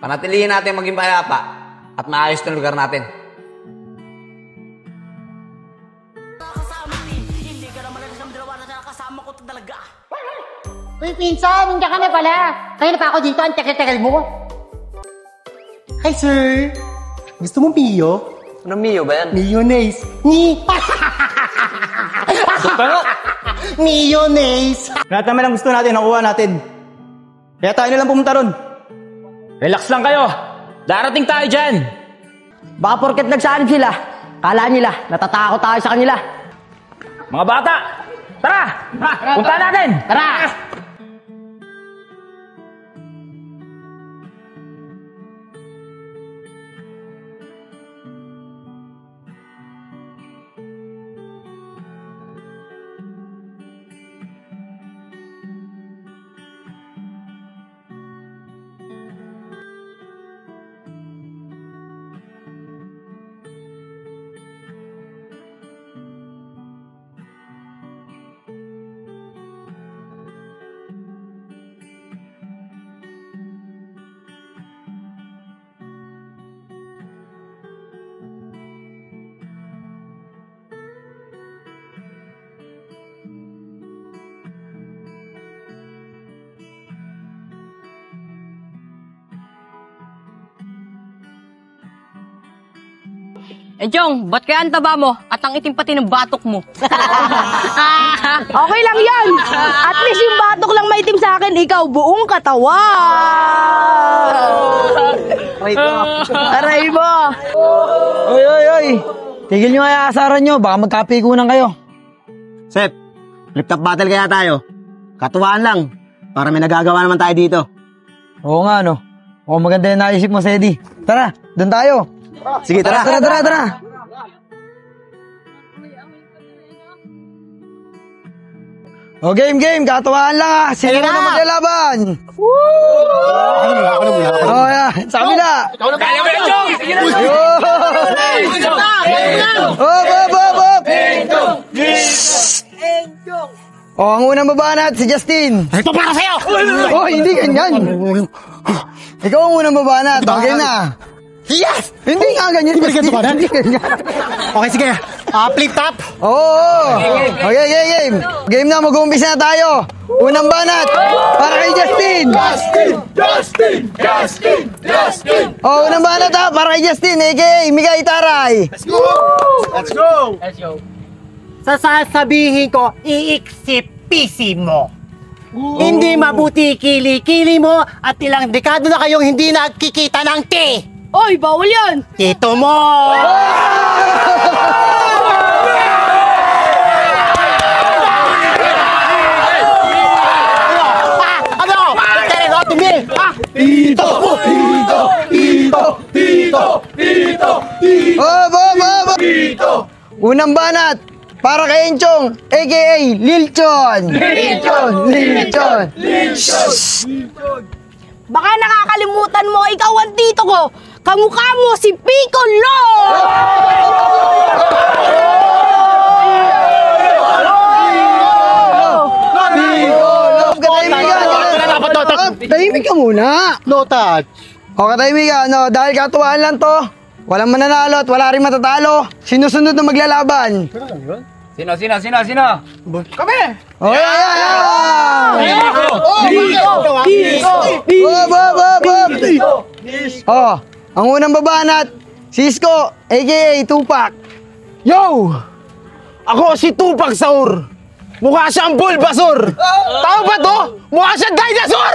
Panatilihin natin maging payapa at maayos na lugar natin. Uy, pinsan, hindi ka na pala. Kaya na pa ako dito, ang tagal-tagal mo. Hi, sir. Gusto mo Mio? Anong Mio ba yan? Mayonnaise. Mayonnaise. Lahat naman ang gusto natin, nakuha natin. Kaya tayo nalang pumunta ron. Relax lang kayo. Darating tayo dyan. Baka porket nagsaanib sila, kala nila, natatakot tayo sa kanila. Mga bata, tara! Punta natin! Tara! Enchong, ba't kaya ang taba mo at ang itim pati ng batok mo? Okay lang yan. At least yung batok lang maitim sa akin, ikaw buong katawan. Aray mo. Oy! Tigil nyo kaya asaran nyo, baka magkapikunan kayo. Sep, flip-top battle kaya tayo. Katuwaan lang, para may nagagawa naman tayo dito. Oo nga, no? Oo, maganda yung naisip mo, Sedi. Tara, doon tayo. Sige, tara. Tara. O, game. Katuwaan lang ha. Sino na maglalaban? Ako na. Yan. Sa kabila. Kaya mo yan, Chong! Sige na, Hop. Ang unang babanat, si Justin. Ito para sa'yo! Hindi ganyan. Ikaw ang unang babanat. Okay na. Yes! Hindi nga ganyan. Hindi ganyan. Okay, sige. Flip top. Oo. Okay, game. Game na, mag-uumpisa na tayo. Unang banat, para kay Justin. Justin. Unang banat ha, para kay Justin, a.k.a. Migay Taray. Let's go! Sasabihin ko, iiksipisi mo. Hindi mabuti kili-kili mo at ilang dekado na kayong hindi nagkikita ng T. Oy, bawal yan. Tito mo! Ano? Tito! Unang banat, para kay Enchong, a.k.a. Lilchon. Baka nakakalimutan mo, ikaw ang tito ko. Kamukha mo si Piccolo! Tahimik ka muna. No touch. O, katahimik ka, dahil katuwaan lang to. Walang mananalo at wala rin matatalo. Sinusunod na maglalaban. Sino? Kami! Oh, Oh, ang unang babanat, Cisco, a.k.a. Tupac. Yo! Ako si Tupac Saur. Mukha siyang Bulbasaur. Tama ba to? Mukha siyang dinosaur!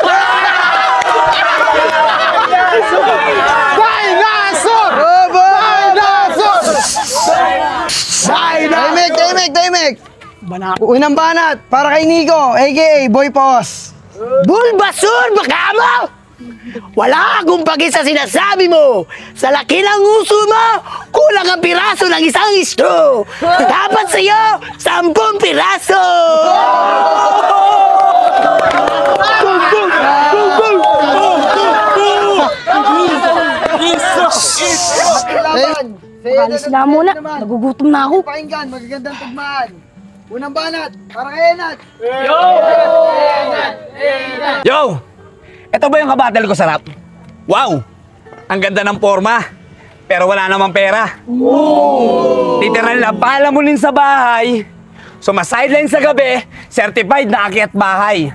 Dinosaur! Tahimik. Unang banat, para kay Nico, a.k.a. Boy Pos. Bulbasaur, baka mo! Wala akong pagi sa sinasabi mo. Sa laki ng uso mo, kulang ang piraso ng isang istro. Dapat sa'yo, 10 piraso. Alis na muna, nagugutom na ako. Pakinggan, magagandang tugmaan. Unang banat, para kay Enat. Yo! Ito ba yung kabattle ko sa rap? Wow! Ang ganda ng forma. Pero wala namang pera. Literal na palamunin sa bahay. Sumasideline sa gabi, certified na akyat bahay.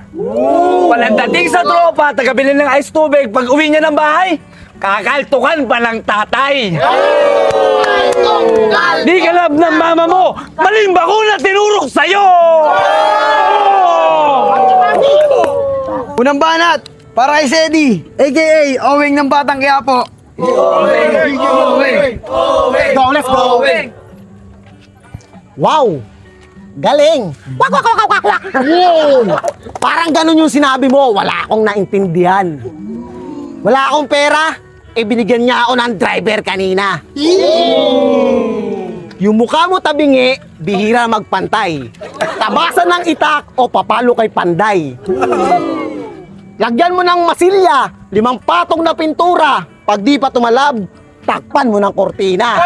Walang dating sa tropa, tagabilin ng ice tubig. Pag uwi niya ng bahay, kakaltukan pa ng tatay. Di ka love ng mama mo, maling bakuna tinurok sa'yo! Unang banat, para kay Sedi, a.k.a. Owing ng Batang Quiapo. Go, let's go! Wow! Galing! Wak, wak, wak, wak, wak! Yun! Parang ganun yung sinabi mo, wala akong naintindihan. Wala akong pera, binigyan niya ako ng driver kanina. Yung mukha mo tabingi, bihira magpantay. Tabasan ng itak o papalo kay panday. Lagyan mo ng masilya, 5 patong na pintura. Pag di pa tumalab, takpan mo ng kortina.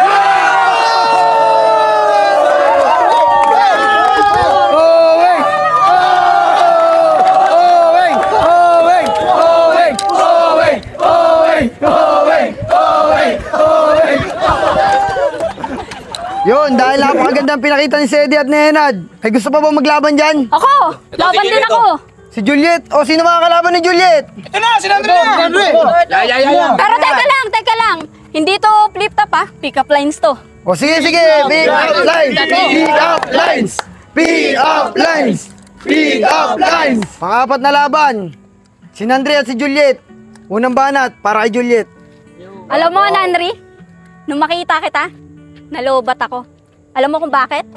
Yun, dahil napakagandang pinakita ni Sedi at ni Enad. Ay gusto pa ba maglaban dyan? Ako! Laban din ako! Si Juliet? O sino makakalaban ni Juliet? Ito na, si Andre na! Pero teka lang! Hindi to flip top pick up lines to. O sige, pick up lines! Pick up lines! Pick up lines! Pick up lines! Pang-apat na laban. Si Nandre at si Juliet. Unang banat, para kay Juliet. Alam mo, Nandri, nung makita kita, nalobat ako. Alam mo kung bakit?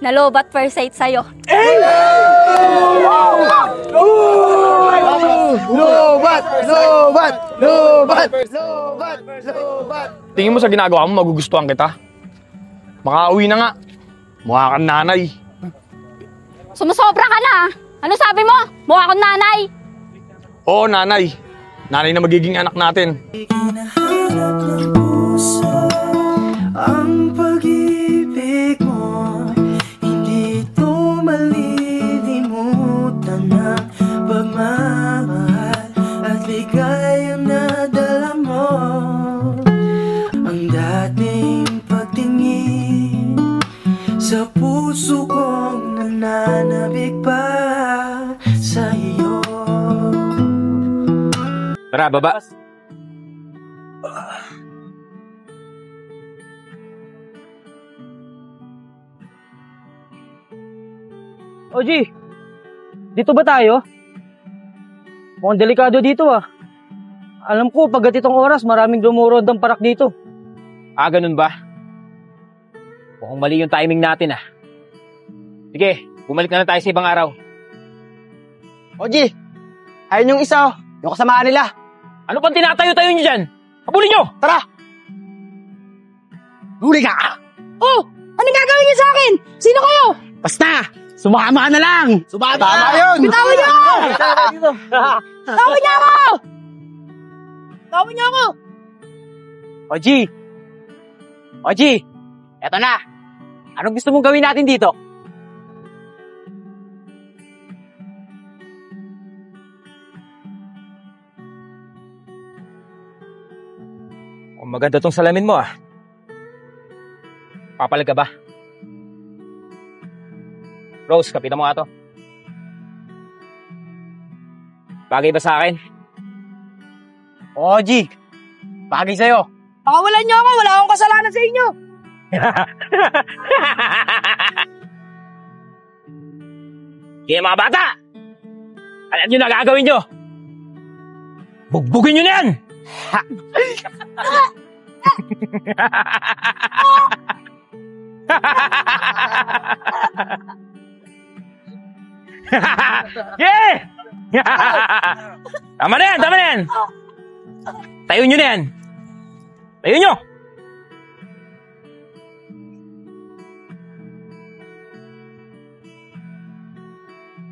Nalobat first sight sa'yo. Lobat! Lobat! Lobat! Lobat! Lobat! Tingin mo sa ginagawa mo, magugustuhan kita? Makauwi na nga. Mukha kang nanay. Sumusobra ka na! Ano sabi mo? Mukha akong nanay! Oo, nanay. Nanay na magiging anak natin. Ang pag-ibig mo, hindi ito malilimutan ng pagmamahal at ligay ang nadala mo. Ang dating pagtingin sa puso kong nananabik pa sa iyo. Tara, baba. Oji, dito ba tayo? Mukhang delikado dito Alam ko, pag itong oras, maraming dumurod ng parak dito. Ganun ba? Mukhang mali yung timing natin Sige, bumalik na lang tayo sa ibang araw. Oji, ayun yung isa, yung kasamaan nila. Ano pang tinatayo-tayo nyo dyan? Habulin nyo! Tara! Huli ka! Oh! Anong gagawin niyo sa akin? Sino kayo? Basta! Sumama ka na lang! Sumama Tama yun! Bitawan niyo ako! Bitawan niyo ako! Bitawan niyo ako! Oji, eto na. Anong gusto mong gawin natin dito? Maganda tong salamin mo Papalag ka ba? Rose, kapitan mo nga to. Bagay ba sa akin? Oji, bagay sa'yo. Pakawalan niyo ako! Wala akong kasalanan sa inyo! Kaya mga bata! Alam nyo na gagawin nyo! Bugbugin nyo na yan! Yeah! Tama na yan! Tayo nyo na yan! Tayo nyo!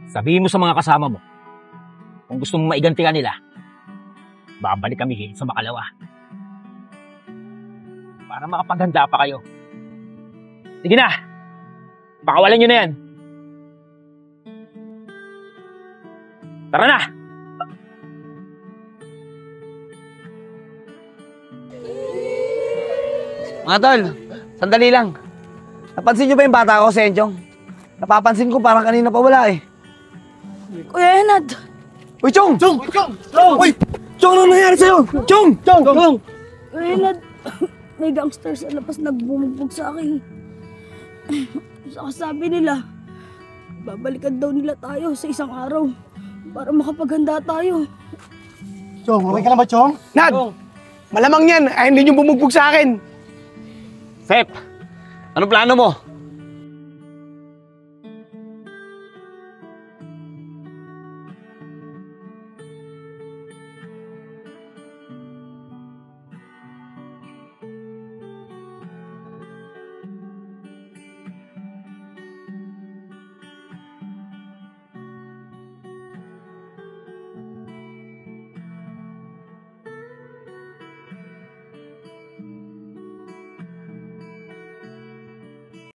Sabihin mo sa mga kasama mo, kung gusto mong maiganti ka nila, babalik kami sa Makalawa. Para makapaghanda pa kayo. Sige na! Pakawalan nyo na yan! Tara na! Mga tol, sandali lang. Napansin nyo ba yung bata ko, Senchong? Napapansin ko parang kanina pa wala eh. Kuya Enad! Uy, Chong! Chong! Uy! Chong, ano nangyari sa'yo? Chong! Kuya Enad, may gangster sa labas nagbumugbog sa akin. Saka sabi nila, babalikan daw nila tayo sa isang araw para makapaghanda tayo. Chong, okay ka na ba, Chong? Nad, malamang yan ay hindi nyo bumugbog sa akin. Sep, anong plano mo?